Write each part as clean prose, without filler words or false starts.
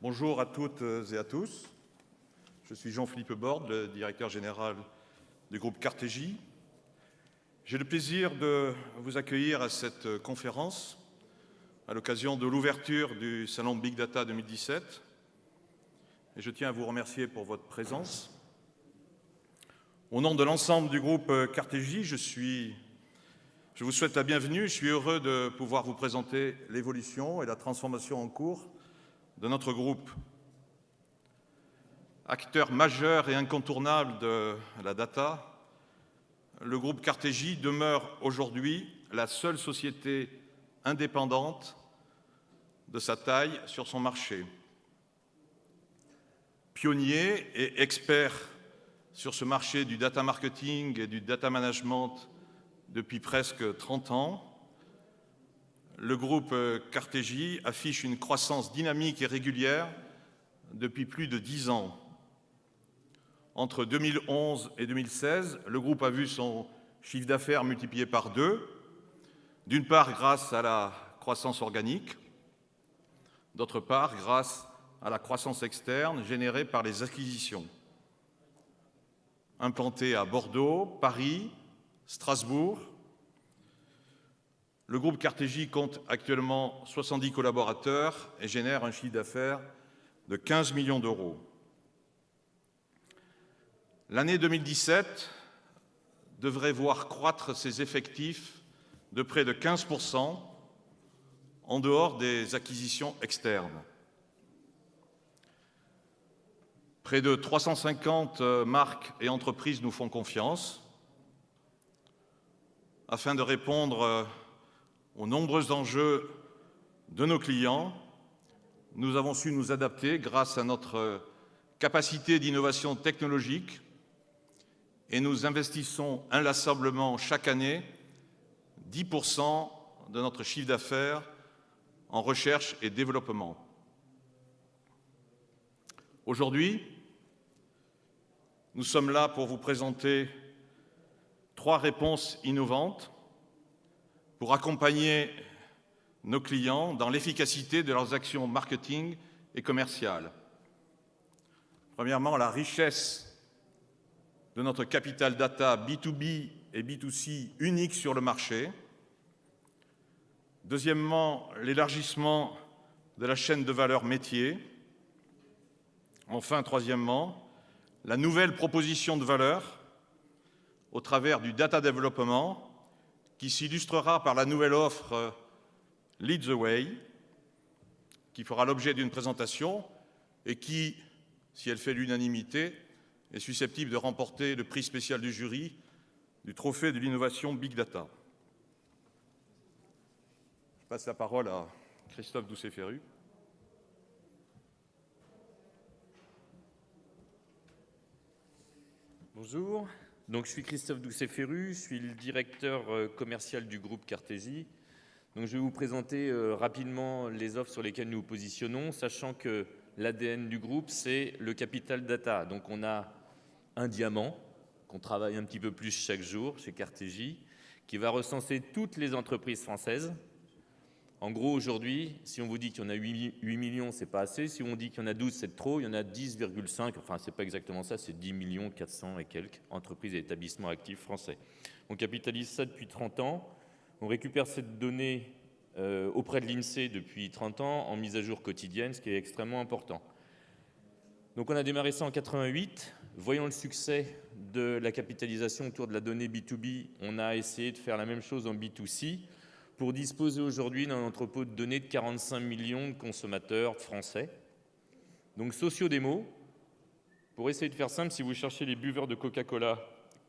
Bonjour à toutes et à tous. Je suis Jean-Philippe Borde, le directeur général du groupe Cartegie. J'ai le plaisir de vous accueillir à cette conférence à l'occasion de l'ouverture du Salon Big Data 2017. Et je tiens à vous remercier pour votre présence. Au nom de l'ensemble du groupe Cartegie, je vous souhaite la bienvenue. Je suis heureux de pouvoir vous présenter l'évolution et la transformation en cours de notre groupe. Acteur majeur et incontournable de la data, le groupe Cartegie demeure aujourd'hui la seule société indépendante de sa taille sur son marché. Pionnier et expert sur ce marché du data marketing et du data management depuis presque 30 ans, le groupe Cartegie affiche une croissance dynamique et régulière depuis plus de 10 ans. Entre 2011 et 2016, le groupe a vu son chiffre d'affaires multiplié par 2, d'une part grâce à la croissance organique, d'autre part grâce à la croissance externe générée par les acquisitions. Implanté à Bordeaux, Paris, Strasbourg, le groupe Cartegie compte actuellement 70 collaborateurs et génère un chiffre d'affaires de 15 millions d'euros. L'année 2017 devrait voir croître ses effectifs de près de 15% en dehors des acquisitions externes. Près de 350 marques et entreprises nous font confiance afin de répondre aux nombreux enjeux de nos clients. Nous avons su nous adapter grâce à notre capacité d'innovation technologique et nous investissons inlassablement chaque année 10% de notre chiffre d'affaires en recherche et développement. Aujourd'hui, nous sommes là pour vous présenter 3 réponses innovantes pour accompagner nos clients dans l'efficacité de leurs actions marketing et commerciales. Premièrement, la richesse de notre capital data B2B et B2C unique sur le marché. Deuxièmement, l'élargissement de la chaîne de valeur métier. Enfin, troisièmement, la nouvelle proposition de valeur au travers du data développement qui s'illustrera par la nouvelle offre Lead the Way, qui fera l'objet d'une présentation et qui, si elle fait l'unanimité, est susceptible de remporter le prix spécial du jury du Trophée de l'innovation Big Data. Je passe la parole à Christophe Doucet-Ferru. Bonjour, donc je suis Christophe Doucet-Ferru, je suis le directeur commercial du groupe Cartegie. Donc je vais vous présenter rapidement les offres sur lesquelles nous nous positionnons, sachant que l'ADN du groupe, c'est le capital data. Donc on a un diamant qu'on travaille un petit peu plus chaque jour chez Cartegie, qui va recenser toutes les entreprises françaises. En gros, aujourd'hui, si on vous dit qu'il y en a 8 millions, c'est pas assez. Si on dit qu'il y en a 12, c'est trop. Il y en a 10,5, enfin, c'est pas exactement ça, c'est 10 millions 400 et quelques entreprises et établissements actifs français. On capitalise ça depuis 30 ans. On récupère cette donnée auprès de l'INSEE depuis 30 ans en mise à jour quotidienne, ce qui est extrêmement important. Donc on a démarré ça en 88. Voyant le succès de la capitalisation autour de la donnée B2B, on a essayé de faire la même chose en B2C pour disposer aujourd'hui d'un entrepôt de données de 45 millions de consommateurs français. Donc socio-démo, pour essayer de faire simple, si vous cherchez les buveurs de Coca-Cola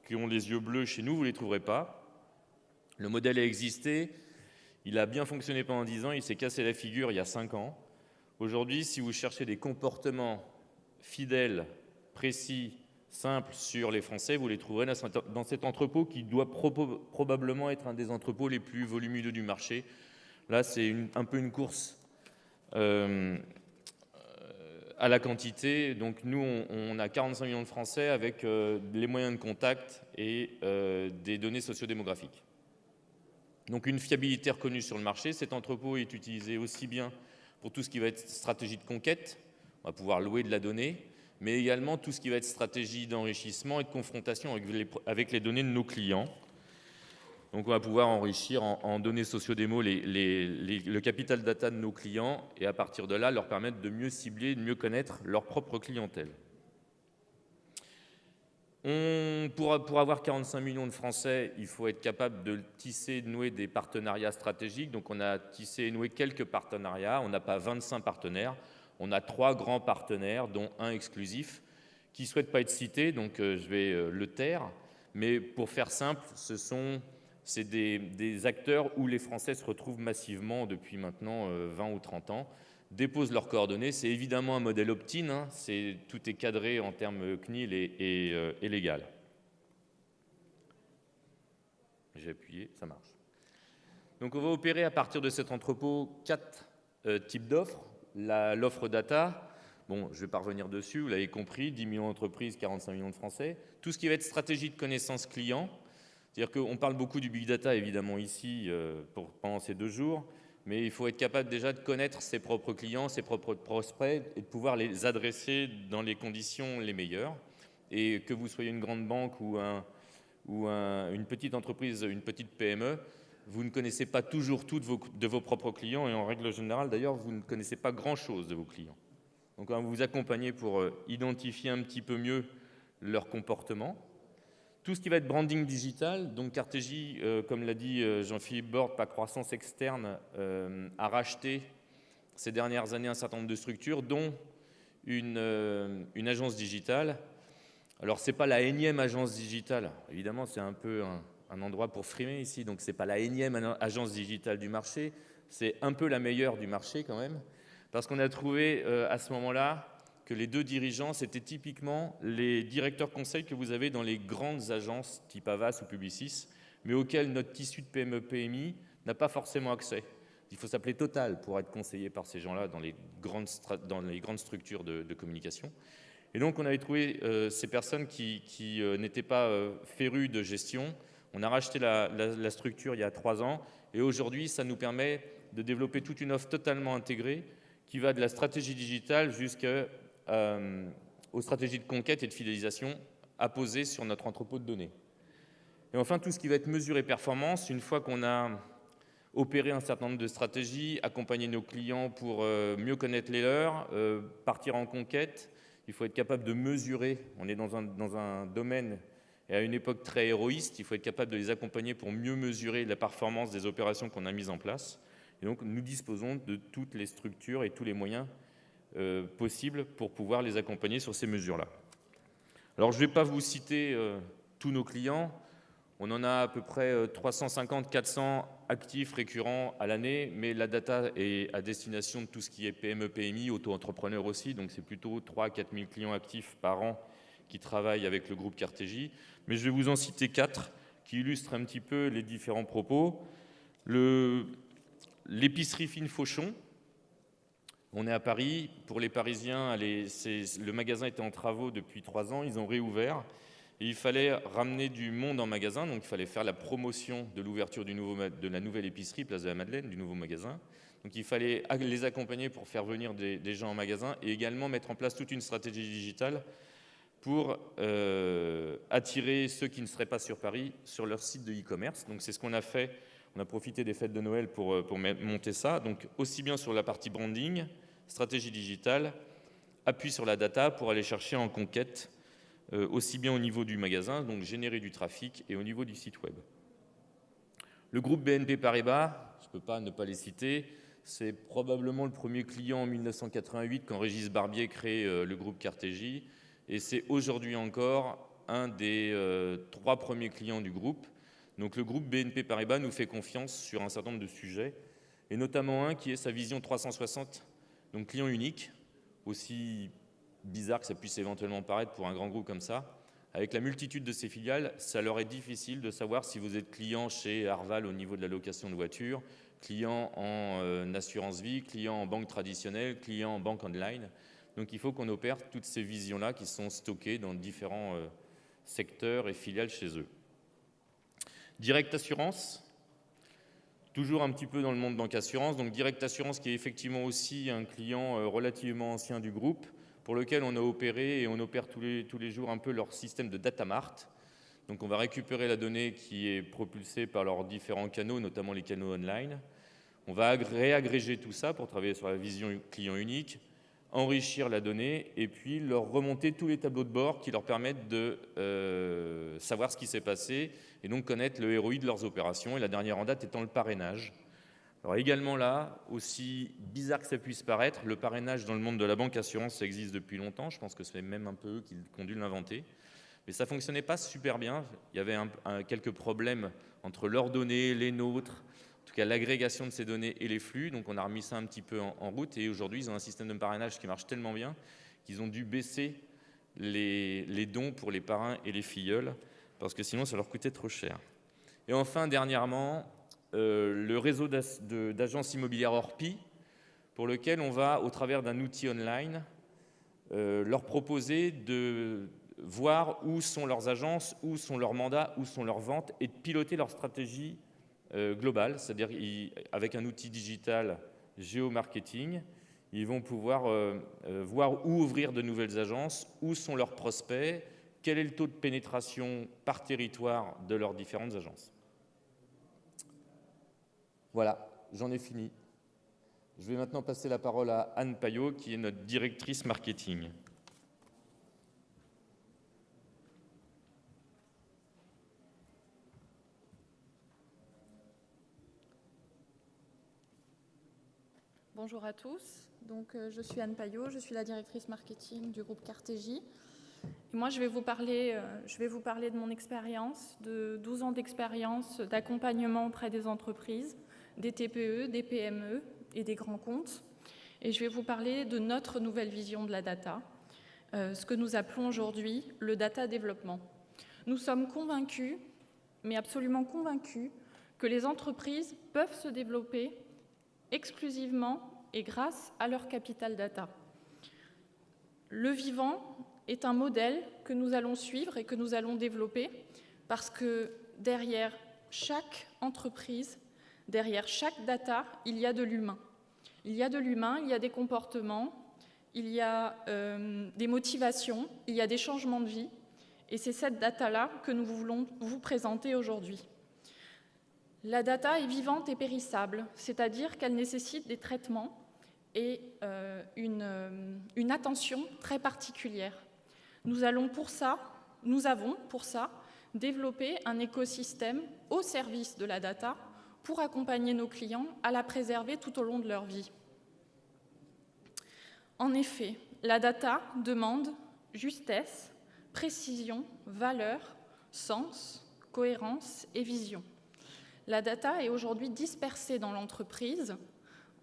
qui ont les yeux bleus chez nous, vous ne les trouverez pas. Le modèle a existé, il a bien fonctionné pendant 10 ans, il s'est cassé la figure il y a 5 ans. Aujourd'hui, si vous cherchez des comportements fidèles, précis, simples sur les Français, vous les trouverez dans cet entrepôt qui doit probablement être un des entrepôts les plus volumineux du marché. Là, c'est un peu une course à la quantité. Donc nous, on a 45 millions de Français avec les moyens de contact et des données sociodémographiques. Donc une fiabilité reconnue sur le marché. Cet entrepôt est utilisé aussi bien pour tout ce qui va être stratégie de conquête, on va pouvoir louer de la donnée, mais également tout ce qui va être stratégie d'enrichissement et de confrontation avec les données de nos clients. Donc on va pouvoir enrichir en données socio-démo le capital data de nos clients et à partir de là, leur permettre de mieux cibler, de mieux connaître leur propre clientèle. Pour avoir 45 millions de Français, il faut être capable de tisser, de nouer des partenariats stratégiques. Donc on a tissé et noué quelques partenariats. On n'a pas 25 partenaires. On a 3 grands partenaires, dont un exclusif, qui ne souhaite pas être cité, donc je vais le taire. Mais pour faire simple, c'est des acteurs où les Français se retrouvent massivement depuis maintenant 20 ou 30 ans, déposent leurs coordonnées. C'est évidemment un modèle opt-in, hein, tout est cadré en termes CNIL et légal. J'ai appuyé, ça marche. Donc on va opérer à partir de cet entrepôt 4 types d'offres. L'offre data, bon, je ne vais pas revenir dessus, vous l'avez compris, 10 millions d'entreprises, 45 millions de Français. Tout ce qui va être stratégie de connaissance client, c'est-à-dire qu'on parle beaucoup du big data, évidemment, ici, pendant ces 2 jours, mais il faut être capable déjà de connaître ses propres clients, ses propres prospects, et de pouvoir les adresser dans les conditions les meilleures. Et que vous soyez une grande banque ou une petite entreprise, une petite PME, vous ne connaissez pas toujours tout de vos propres clients, et en règle générale, d'ailleurs, vous ne connaissez pas grand-chose de vos clients. Donc, on va vous accompagner pour identifier un petit peu mieux leur comportement. Tout ce qui va être branding digital, donc Cartegie, comme l'a dit Jean-Philippe Borde, par croissance externe, a racheté ces dernières années un certain nombre de structures, dont une agence digitale. Alors, ce n'est pas la énième agence digitale. Évidemment, c'est un peu un endroit pour frimer ici, donc ce n'est pas la énième agence digitale du marché, c'est un peu la meilleure du marché quand même, parce qu'on a trouvé à ce moment-là que les 2 dirigeants, c'était typiquement les directeurs conseils que vous avez dans les grandes agences type Havas ou Publicis, mais auxquelles notre tissu de PME-PMI n'a pas forcément accès. Il faut s'appeler Total pour être conseillé par ces gens-là dans les grandes structures de communication. Et donc, on avait trouvé ces personnes qui n'étaient pas férues de gestion. On a racheté la structure il y a 3 ans et aujourd'hui, ça nous permet de développer toute une offre totalement intégrée qui va de la stratégie digitale jusqu'aux stratégies de conquête et de fidélisation apposées sur notre entrepôt de données. Et enfin, tout ce qui va être mesure et performance, une fois qu'on a opéré un certain nombre de stratégies, accompagner nos clients pour mieux connaître les leurs, partir en conquête, il faut être capable de mesurer. On est dans un domaine et à une époque très héroïste, il faut être capable de les accompagner pour mieux mesurer la performance des opérations qu'on a mises en place. Et donc, nous disposons de toutes les structures et tous les moyens possibles pour pouvoir les accompagner sur ces mesures-là. Alors, je ne vais pas vous citer tous nos clients. On en a à peu près 350-400 actifs récurrents à l'année, mais la data est à destination de tout ce qui est PME, PMI, auto-entrepreneurs aussi, donc c'est plutôt 3 000 à 4 000 clients actifs par an qui travaillent avec le groupe Cartegie. Mais je vais vous en citer 4 qui illustrent un petit peu les différents propos. L'épicerie Fine Fauchon, on est à Paris. Pour les Parisiens, le magasin était en travaux depuis 3 ans, ils ont réouvert. Et il fallait ramener du monde en magasin, donc il fallait faire la promotion de l'ouverture de la nouvelle épicerie, Place de la Madeleine, du nouveau magasin. Donc il fallait les accompagner pour faire venir des gens en magasin et également mettre en place toute une stratégie digitale pour attirer ceux qui ne seraient pas sur Paris sur leur site de e-commerce. Donc c'est ce qu'on a fait. On a profité des fêtes de Noël pour monter ça. Donc aussi bien sur la partie branding, stratégie digitale, appui sur la data pour aller chercher en conquête aussi bien au niveau du magasin, donc générer du trafic, et au niveau du site web. Le groupe BNP Paribas, je ne peux pas ne pas les citer, c'est probablement le premier client en 1988 quand Régis Barbier crée le groupe Cartegie, et c'est aujourd'hui encore un des 3 premiers clients du groupe. Donc le groupe BNP Paribas nous fait confiance sur un certain nombre de sujets, et notamment un qui est sa vision 360, donc client unique, aussi bizarre que ça puisse éventuellement paraître pour un grand groupe comme ça. Avec la multitude de ses filiales, ça leur est difficile de savoir si vous êtes client chez Arval au niveau de la location de voitures, client en assurance vie, client en banque traditionnelle, client en banque online. Donc il faut qu'on opère toutes ces visions-là qui sont stockées dans différents secteurs et filiales chez eux. Direct Assurance, Toujours un petit peu dans le monde banque assurance, donc Direct Assurance qui est effectivement aussi un client relativement ancien du groupe, pour lequel on a opéré et on opère tous les jours un peu leur système de data mart. Donc on va récupérer la donnée qui est propulsée par leurs différents canaux, notamment les canaux online. On va réagréger tout ça pour travailler sur la vision client unique, enrichir la donnée et puis leur remonter tous les tableaux de bord qui leur permettent de savoir ce qui s'est passé et donc connaître le ROI de leurs opérations, et la dernière en date étant le parrainage. Alors également là, aussi bizarre que ça puisse paraître, le parrainage dans le monde de la banque assurance, ça existe depuis longtemps, je pense que c'est même un peu eux qui ont dû l'inventer, mais ça ne fonctionnait pas super bien, il y avait quelques problèmes entre leurs données, les nôtres, en tout cas l'agrégation de ces données et les flux, donc on a remis ça un petit peu en route, et aujourd'hui ils ont un système de parrainage qui marche tellement bien qu'ils ont dû baisser les dons pour les parrains et les filleuls, parce que sinon ça leur coûtait trop cher. Et enfin, dernièrement, le réseau d'agences immobilières Orpi, pour lequel on va, au travers d'un outil online, leur proposer de voir où sont leurs agences, où sont leurs mandats, où sont leurs ventes, et de piloter leur stratégie globale, c'est-à-dire avec un outil digital géomarketing, ils vont pouvoir voir où ouvrir de nouvelles agences, où sont leurs prospects, quel est le taux de pénétration par territoire de leurs différentes agences. Voilà, j'en ai fini. Je vais maintenant passer la parole à Anne Payot, qui est notre directrice marketing. Bonjour à tous. Donc, je suis Anne Payot, je suis la directrice marketing du groupe Cartégie. Et moi, je vais vous parler de mon expérience, de 12 ans d'expérience d'accompagnement auprès des entreprises, des TPE, des PME et des grands comptes. Et je vais vous parler de notre nouvelle vision de la data, ce que nous appelons aujourd'hui le data développement. Nous sommes convaincus, mais absolument convaincus, que les entreprises peuvent se développer exclusivement et grâce à leur capital data. Le vivant est un modèle que nous allons suivre et que nous allons développer parce que derrière chaque entreprise, derrière chaque data, il y a de l'humain. Il y a de l'humain, il y a des comportements, il y a des motivations, il y a des changements de vie. Et c'est cette data-là que nous voulons vous présenter aujourd'hui. La data est vivante et périssable, c'est-à-dire qu'elle nécessite des traitements et une attention très particulière. Nous avons pour ça développé un écosystème au service de la data pour accompagner nos clients à la préserver tout au long de leur vie. En effet, la data demande justesse, précision, valeur, sens, cohérence et vision. La data est aujourd'hui dispersée dans l'entreprise.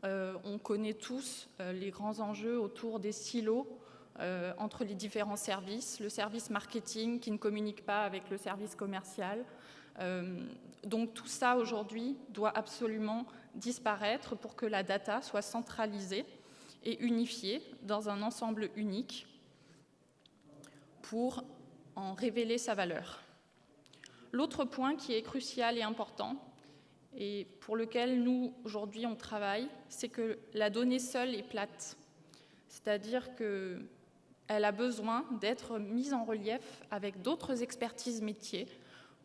On connaît tous les grands enjeux autour des silos entre les différents services, le service marketing qui ne communique pas avec le service commercial. Donc tout ça aujourd'hui doit absolument disparaître pour que la data soit centralisée et unifiée dans un ensemble unique pour en révéler sa valeur. L'autre point qui est crucial et important, et pour lequel nous, aujourd'hui, on travaille, c'est que la donnée seule est plate. C'est-à-dire qu'elle a besoin d'être mise en relief avec d'autres expertises métiers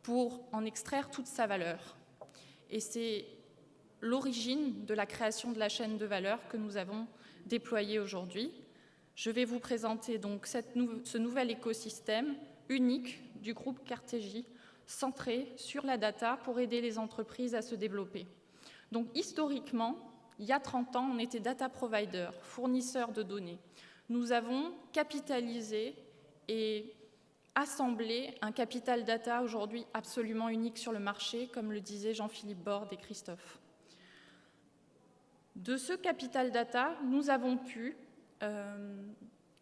pour en extraire toute sa valeur. Et c'est l'origine de la création de la chaîne de valeur que nous avons déployée aujourd'hui. Je vais vous présenter donc ce nouvel écosystème unique du groupe Cartégie, centré sur la data pour aider les entreprises à se développer. Donc historiquement, il y a 30 ans, on était data provider, fournisseur de données. Nous avons capitalisé et assemblé un capital data aujourd'hui absolument unique sur le marché, comme le disaient Jean-Philippe Borde et Christophe. De ce capital data, nous avons pu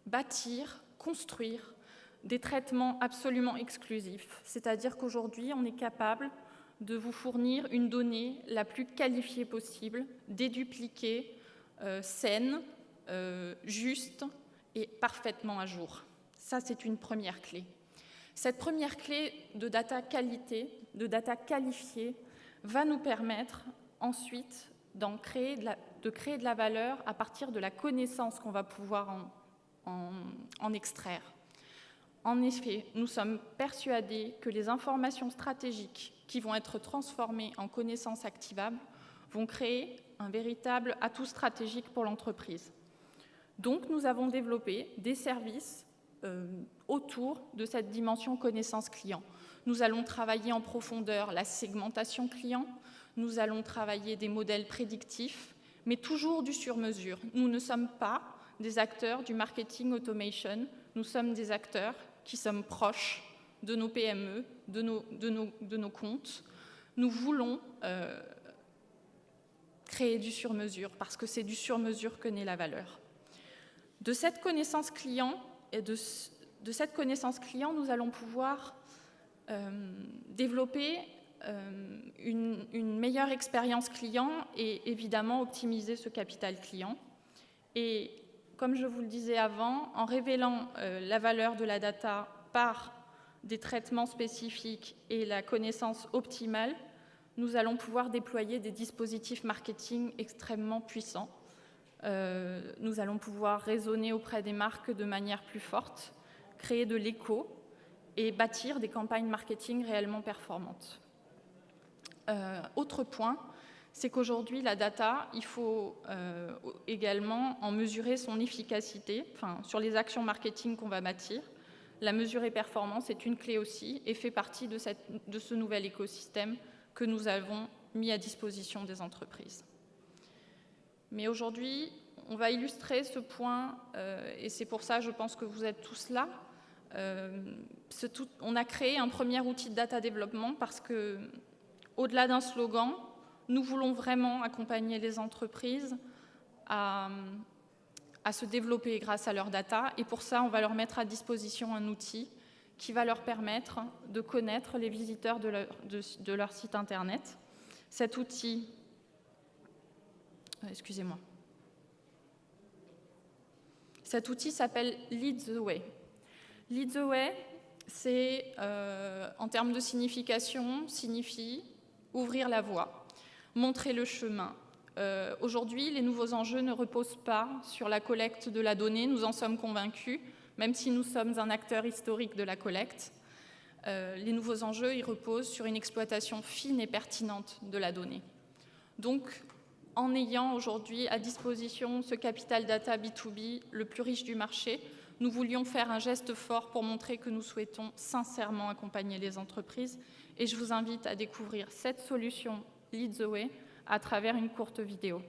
bâtir, construire des traitements absolument exclusifs. C'est-à-dire qu'aujourd'hui, on est capable de vous fournir une donnée la plus qualifiée possible, dédupliquée, saine, juste et parfaitement à jour. Ça, c'est une première clé. Cette première clé de data qualité, de data qualifiée, va nous permettre, ensuite de créer de la valeur à partir de la connaissance qu'on va pouvoir en extraire. En effet, nous sommes persuadés que les informations stratégiques qui vont être transformées en connaissances activables vont créer un véritable atout stratégique pour l'entreprise. Donc, nous avons développé des services autour de cette dimension connaissance client. Nous allons travailler en profondeur la segmentation client, nous allons travailler des modèles prédictifs, mais toujours du sur-mesure. Nous ne sommes pas des acteurs du marketing automation, nous sommes des acteurs qui sommes proches de nos PME, de nos comptes. Nous voulons créer du sur-mesure, parce que c'est du sur-mesure que naît la valeur. De cette connaissance client, nous allons pouvoir développer une meilleure expérience client et évidemment optimiser ce capital client. Et comme je vous le disais avant, en révélant la valeur de la data par des traitements spécifiques et la connaissance optimale, nous allons pouvoir déployer des dispositifs marketing extrêmement puissants. Nous allons pouvoir raisonner auprès des marques de manière plus forte, créer de l'écho et bâtir des campagnes marketing réellement performantes. Autre point, c'est qu'aujourd'hui, la data, il faut également en mesurer son efficacité, sur les actions marketing qu'on va bâtir. La mesurer performance est une clé aussi et fait partie de ce nouvel écosystème que nous avons mis à disposition des entreprises. Mais aujourd'hui, on va illustrer ce point, et c'est pour ça, je pense que vous êtes tous là. On a créé un premier outil de data développement parce que, au-delà d'un slogan, nous voulons vraiment accompagner les entreprises à se développer grâce à leur data. Et pour ça, on va leur mettre à disposition un outil qui va leur permettre de connaître les visiteurs de leur site Internet. Cet outil... Excusez-moi. Cet outil s'appelle Lead the Way. Lead the Way, c'est, en termes de signification, signifie ouvrir la voie, montrer le chemin. Aujourd'hui, les nouveaux enjeux ne reposent pas sur la collecte de la donnée, nous en sommes convaincus, même si nous sommes un acteur historique de la collecte. Les nouveaux enjeux, ils reposent sur une exploitation fine et pertinente de la donnée. Donc, en ayant aujourd'hui à disposition ce capital data B2B le plus riche du marché, nous voulions faire un geste fort pour montrer que nous souhaitons sincèrement accompagner les entreprises. Et je vous invite à découvrir cette solution Lead the Way à travers une courte vidéo.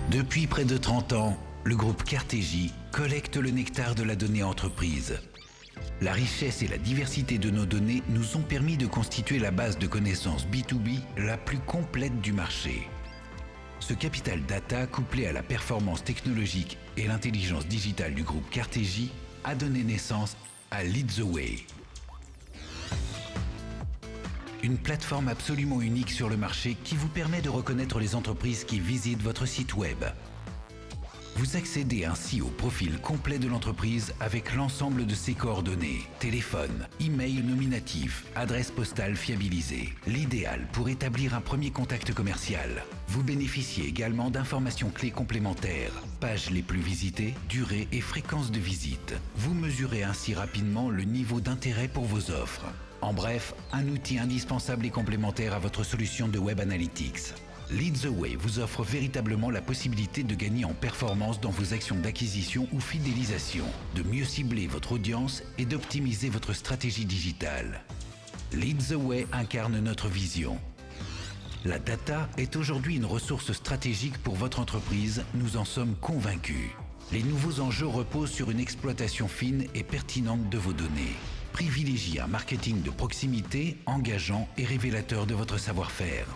Depuis près de 30 ans, le groupe Cartegie collecte le nectar de la donnée entreprise. La richesse et la diversité de nos données nous ont permis de constituer la base de connaissances B2B la plus complète du marché. Ce capital data, couplé à la performance technologique et l'intelligence digitale du groupe Cartegie, a donné naissance à Lead the Way. Une plateforme absolument unique sur le marché qui vous permet de reconnaître les entreprises qui visitent votre site web. Vous accédez ainsi au profil complet de l'entreprise avec l'ensemble de ses coordonnées, téléphone, email nominatif, adresse postale fiabilisée. L'idéal pour établir un premier contact commercial. Vous bénéficiez également d'informations clés complémentaires, pages les plus visitées, durée et fréquence de visite. Vous mesurez ainsi rapidement le niveau d'intérêt pour vos offres. En bref, un outil indispensable et complémentaire à votre solution de Web Analytics. Lead the Way vous offre véritablement la possibilité de gagner en performance dans vos actions d'acquisition ou fidélisation, de mieux cibler votre audience et d'optimiser votre stratégie digitale. Lead the Way incarne notre vision. La data est aujourd'hui une ressource stratégique pour votre entreprise, nous en sommes convaincus. Les nouveaux enjeux reposent sur une exploitation fine et pertinente de vos données. Privilégiez un marketing de proximité, engageant et révélateur de votre savoir-faire.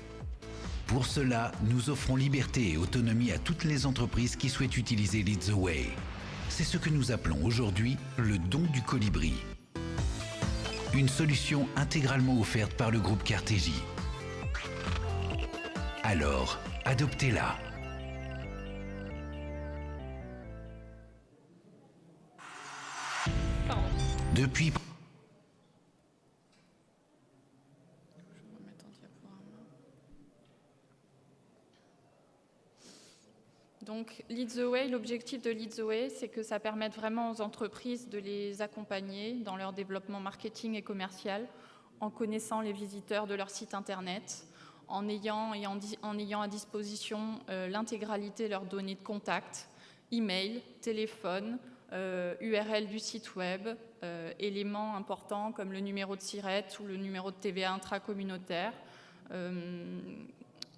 Pour cela, nous offrons liberté et autonomie à toutes les entreprises qui souhaitent utiliser Lead the Way. C'est ce que nous appelons aujourd'hui le don du colibri. Une solution intégralement offerte par le groupe Cartegie. Alors, adoptez-la. Depuis Donc, Lead the Way, l'objectif de Lead the Way, c'est que ça permette vraiment aux entreprises de les accompagner dans leur développement marketing et commercial, en connaissant les visiteurs de leur site internet, en ayant à disposition l'intégralité de leurs données de contact, email, téléphone, URL du site web, éléments importants comme le numéro de SIRET ou le numéro de TVA intracommunautaire,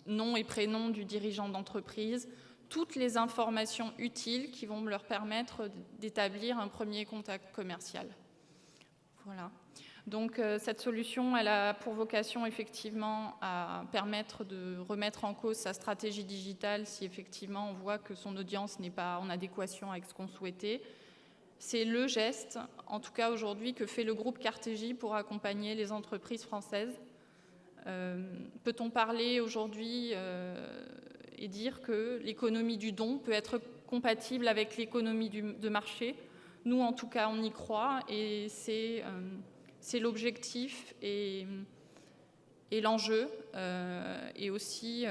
nom et prénom du dirigeant d'entreprise, toutes les informations utiles qui vont leur permettre d'établir un premier contact commercial. Voilà. Donc cette solution, elle a pour vocation effectivement à permettre de remettre en cause sa stratégie digitale si effectivement on voit que son audience n'est pas en adéquation avec ce qu'on souhaitait. C'est le geste, en tout cas aujourd'hui, que fait le groupe Cartegie pour accompagner les entreprises françaises. Peut-on parler aujourd'hui et dire que l'économie du don peut être compatible avec l'économie de marché? Nous, en tout cas, on y croit et c'est l'objectif et l'enjeu et aussi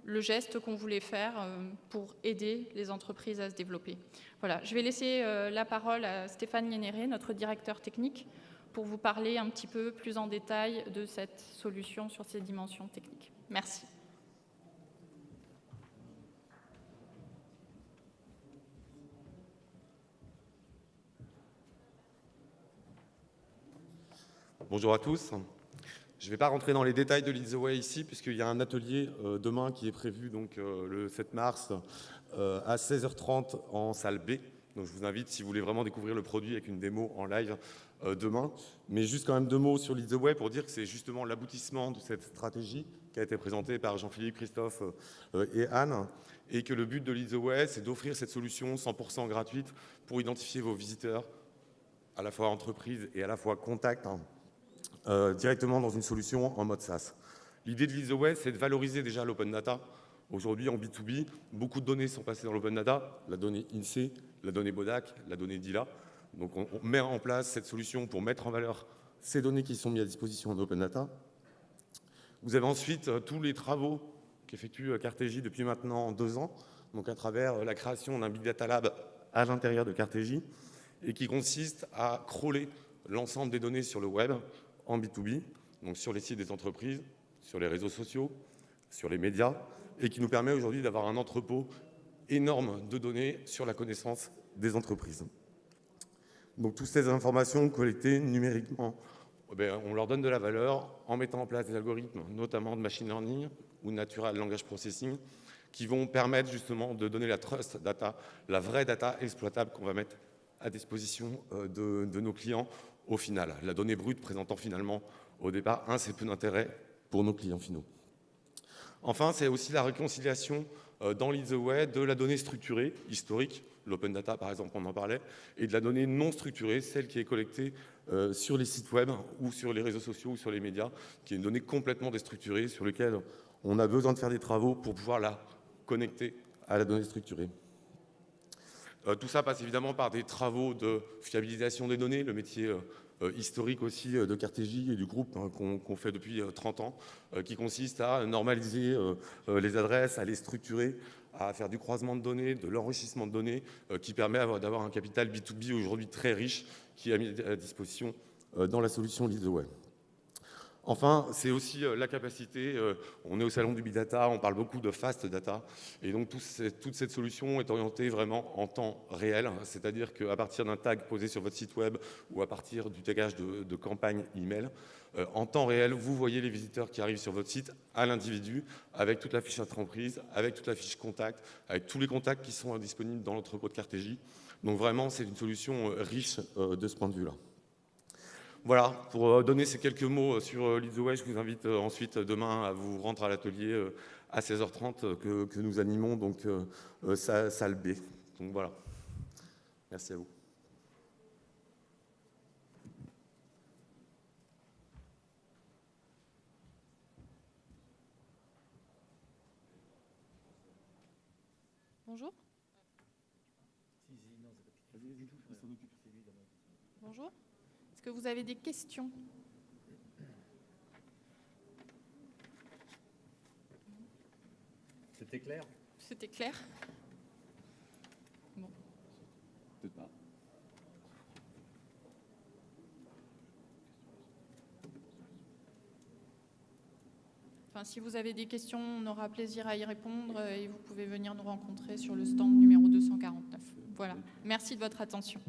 le geste qu'on voulait faire pour aider les entreprises à se développer. Voilà, je vais laisser la parole à Stéphane Liénéré, notre directeur technique, pour vous parler un petit peu plus en détail de cette solution sur ses dimensions techniques. Merci. Bonjour à tous. Je ne vais pas rentrer dans les détails de Lead the Way ici, puisqu'il y a un atelier demain qui est prévu donc, le 7 mars à 16h30 en salle B. Donc je vous invite, si vous voulez vraiment découvrir le produit avec une démo en live demain. Mais juste quand même 2 mots sur Lead the Way pour dire que c'est justement l'aboutissement de cette stratégie qui a été présentée par Jean-Philippe, Christophe et Anne. Et que le but de Lead the Way, c'est d'offrir cette solution 100% gratuite pour identifier vos visiteurs, à la fois entreprise et à la fois contact, directement dans une solution en mode SaaS. L'idée de Lead the Way, c'est de valoriser déjà l'open data. Aujourd'hui, en B2B, beaucoup de données sont passées dans l'open data, la donnée INSEE, la donnée Bodac, la donnée DILA. Donc on met en place cette solution pour mettre en valeur ces données qui sont mises à disposition en open data. Vous avez ensuite tous les travaux qu'effectue Cartegie depuis maintenant 2 ans, donc à travers la création d'un Big Data Lab à l'intérieur de Cartegie, et qui consiste à crawler l'ensemble des données sur le web en B2B, donc sur les sites des entreprises, sur les réseaux sociaux, sur les médias, et qui nous permet aujourd'hui d'avoir un entrepôt énorme de données sur la connaissance des entreprises. Donc toutes ces informations collectées numériquement, on leur donne de la valeur en mettant en place des algorithmes, notamment de machine learning ou natural language processing, qui vont permettre justement de donner la trust data, la vraie data exploitable qu'on va mettre à disposition de nos clients au final. La donnée brute présentant finalement au départ assez peu d'intérêt pour nos clients finaux. Enfin, c'est aussi la réconciliation dans Lead the Way de la donnée structurée, historique, l'open data par exemple, on en parlait, et de la donnée non structurée, celle qui est collectée sur les sites web ou sur les réseaux sociaux ou sur les médias, qui est une donnée complètement déstructurée sur laquelle on a besoin de faire des travaux pour pouvoir la connecter à la donnée structurée. Tout ça passe évidemment par des travaux de fiabilisation des données, le métier historique aussi de Cartegie et du groupe qu'on fait depuis 30 ans, qui consiste à normaliser les adresses, à les structurer, à faire du croisement de données, de l'enrichissement de données, qui permet d'avoir un capital B2B aujourd'hui très riche qui est mis à disposition dans la solution Lead the Way. Enfin, c'est aussi la capacité, on est au salon du Big Data, on parle beaucoup de fast data, et donc toute cette solution est orientée vraiment en temps réel, c'est-à-dire qu'à partir d'un tag posé sur votre site web ou à partir du tagage de campagne email, en temps réel, vous voyez les visiteurs qui arrivent sur votre site à l'individu, avec toute la fiche entreprise, avec toute la fiche contact, avec tous les contacts qui sont disponibles dans l'entrepôt de Cartegie. Donc vraiment, c'est une solution riche de ce point de vue-là. Voilà, pour donner ces quelques mots sur Lead the Way, je vous invite ensuite demain à vous rendre à l'atelier à 16h30 que nous animons, donc salle B. Donc voilà, merci à vous. Bonjour. Bonjour. Est-ce que vous avez des questions? C'était clair? C'était clair? Bon. Peut-être pas. Enfin, si vous avez des questions, on aura plaisir à y répondre et vous pouvez venir nous rencontrer sur le stand numéro 249. Voilà. Merci de votre attention.